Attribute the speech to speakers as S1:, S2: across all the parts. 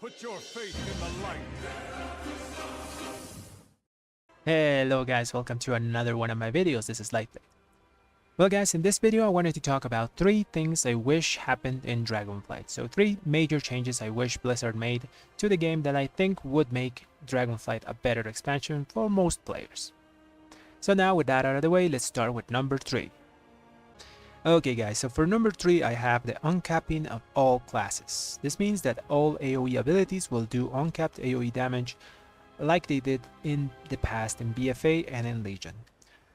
S1: Put your faith in the light.
S2: Hello guys, welcome to another one of my videos. This is Lightblade. Well guys, in this video I wanted to talk about 3 things I wish happened in Dragonflight. So 3 major changes I wish Blizzard made to the game that I think would make Dragonflight a better expansion for most players. So now with that out of the way, let's start with number 3. Okay guys, so for number 3 I have the uncapping of all classes. This means that all AoE abilities will do uncapped AoE damage like they did in the past in BFA and in Legion.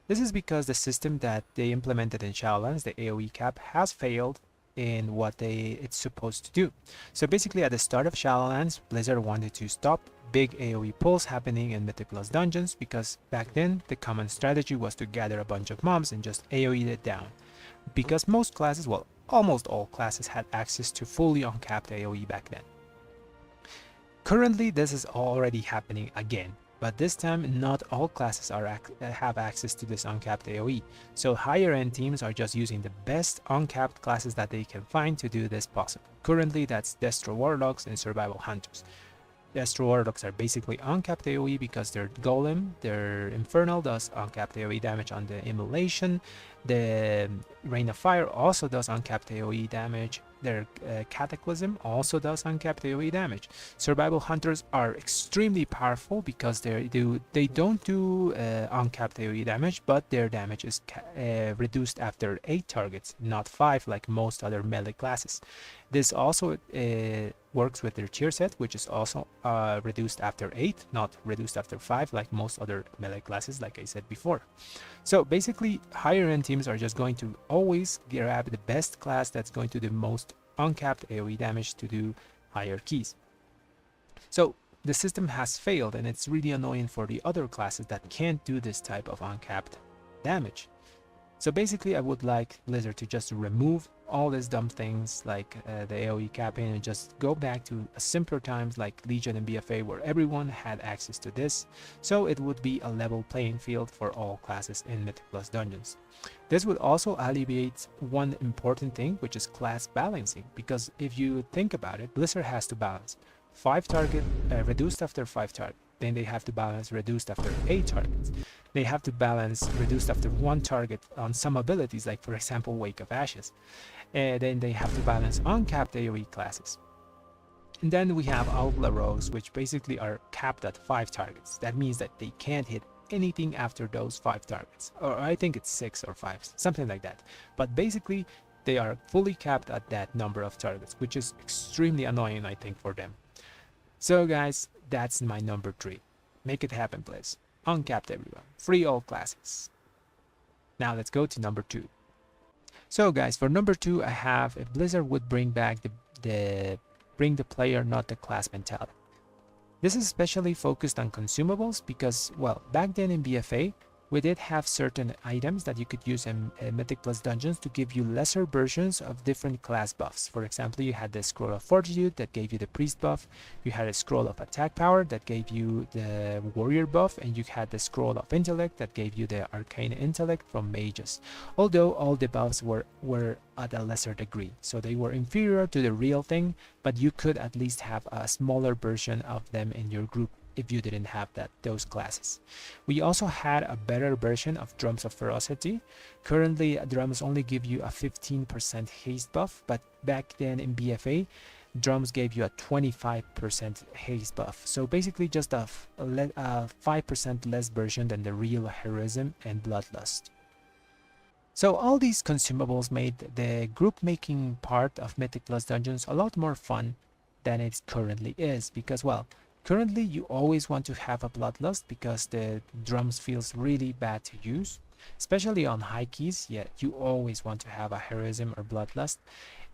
S2: This is because the system that they implemented in Shadowlands, the AoE cap, has failed in what it's supposed to do. So basically at the start of Shadowlands, Blizzard wanted to stop big AoE pulls happening in Mythic Plus dungeons because back then the common strategy was to gather a bunch of mobs and just AoE it down. Because most classes, well, almost all classes had access to fully uncapped AoE back then. Currently, this is already happening again, but this time not all classes have access to this uncapped AoE, so higher end teams are just using the best uncapped classes that they can find to do this possible. Currently, that's Destro Warlocks and Survival Hunters. Destro Warlocks are basically uncapped AoE because their Golem, their Infernal, does uncapped AoE damage on the Immolation. The Rain of Fire also does uncapped AoE damage. Their Cataclysm also does uncapped AoE damage. Survival Hunters are extremely powerful because they don't do uncapped AoE damage, but their damage is reduced after 8 targets, not 5 like most other melee classes. This also works with their tier set, which is also reduced after 8, not reduced after 5 like most other melee classes, like I said before. So basically, higher end teams are just going to always grab the best class that's going to do most uncapped AoE damage to do higher keys. So the system has failed, and it's really annoying for the other classes that can't do this type of uncapped damage. So basically, I would like Blizzard to just remove all these dumb things like the AoE capping and just go back to simpler times like Legion and BFA where everyone had access to this, so it would be a level playing field for all classes in Mythic Plus dungeons. This would also alleviate one important thing, which is class balancing, because if you think about it, Blizzard has to balance 5 target reduced after 5 target. Then they have to balance reduced after 8 targets. They have to balance reduced after 1 target on some abilities, like for example Wake of Ashes. Then they have to balance uncapped AoE classes. And then we have Outlaw Rogues, which basically are capped at 5 targets. That means that they can't hit anything after those 5 targets. Or I think it's 6 or 5, something like that. But basically, they are fully capped at that number of targets, which is extremely annoying, I think, for them. So guys, that's my number 3. Make it happen, please. Uncapped everyone. Free all classes. Now let's go to number 2. So guys, for number 2, I have if Blizzard would bring back bring the player, not the class mentality. This is especially focused on consumables because, well, back then in BFA, we did have certain items that you could use in Mythic Plus dungeons to give you lesser versions of different class buffs. For example, you had the Scroll of Fortitude that gave you the Priest buff, you had a Scroll of Attack Power that gave you the Warrior buff, and you had the Scroll of Intellect that gave you the Arcane Intellect from Mages. Although all the buffs were at a lesser degree, so they were inferior to the real thing, but you could at least have a smaller version of them in your group if you didn't have those classes. We also had a better version of Drums of Ferocity. Currently, drums only give you a 15% haste buff, but back then in BFA, drums gave you a 25% haste buff. So basically just a 5% less version than the real Heroism and Bloodlust. So all these consumables made the group making part of Mythic Plus dungeons a lot more fun than it currently is, because, well, currently you always want to have a Bloodlust because the drums feels really bad to use, especially on high keys. Yeah, you always want to have a Heroism or Bloodlust.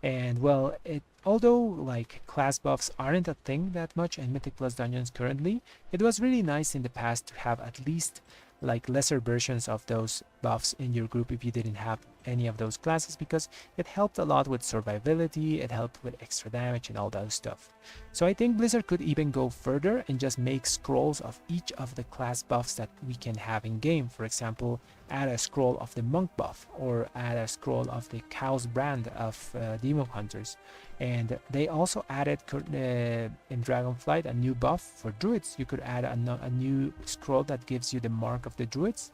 S2: And well, although like class buffs aren't a thing that much in Mythic Plus dungeons currently, it was really nice in the past to have at least like lesser versions of those buffs in your group if you didn't have any of those classes because it helped a lot with survivability, it helped with extra damage and all that stuff. So I think Blizzard could even go further and just make scrolls of each of the class buffs that we can have in game. For example, add a scroll of the monk buff, or add a scroll of the cow's brand of demon hunters. And they also added in Dragonflight a new buff for druids. You could add a new scroll that gives you the mark of the druids,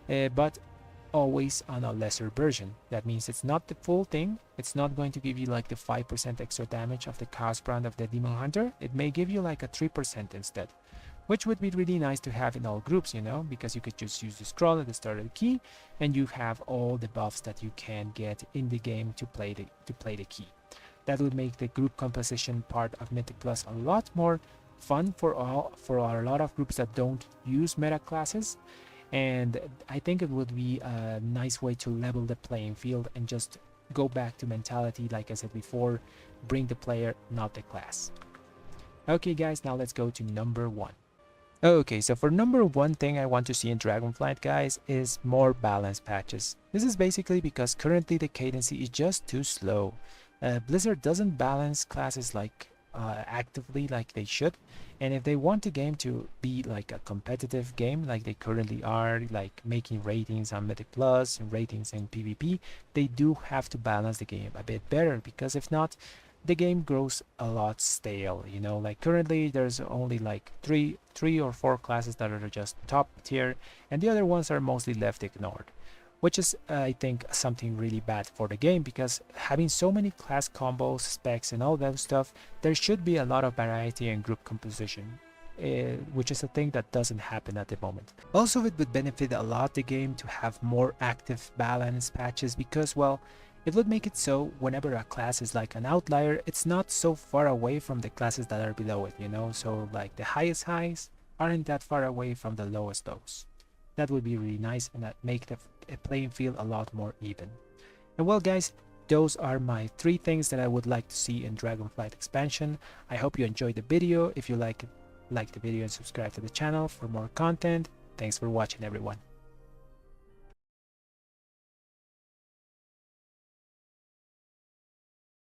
S2: but always on a lesser version. That means it's not the full thing. It's not going to give you like the 5% extra damage of the cow's brand of the demon hunter. It may give you like a 3% instead, which would be really nice to have in all groups, you know, because you could just use the scroll at the start of the key and you have all the buffs that you can get in the game to play the key. That would make the group composition part of Mythic Plus a lot more fun for a lot of groups that don't use meta classes. And I think it would be a nice way to level the playing field and just go back to mentality, like I said before, bring the player, not the class. Okay guys, now let's go to number 1. Okay, so for number 1 thing I want to see in Dragonflight, guys, is more balance patches. This is basically because currently the cadency is just too slow. Blizzard doesn't balance classes like actively like they should, and if they want the game to be like a competitive game like they currently are, like making ratings on Mythic Plus and ratings in PvP, they do have to balance the game a bit better, because if not, the game grows a lot stale, you know. Like currently there's only like three or four classes that are just top tier, and the other ones are mostly left ignored, which is I think something really bad for the game, because having so many class combos, specs and all that stuff, there should be a lot of variety in group composition, which is a thing that doesn't happen at the moment. Also, it would benefit a lot the game to have more active balance patches, because, well, it would make it so whenever a class is like an outlier, it's not so far away from the classes that are below it, you know. So like the highest highs aren't that far away from the lowest lows. That would be really nice, and that make the playing field a lot more even. And well guys, those are my 3 things that I would like to see in Dragonflight expansion. I hope you enjoyed the video. If you like the video, and subscribe to the channel for more content. Thanks for watching, everyone.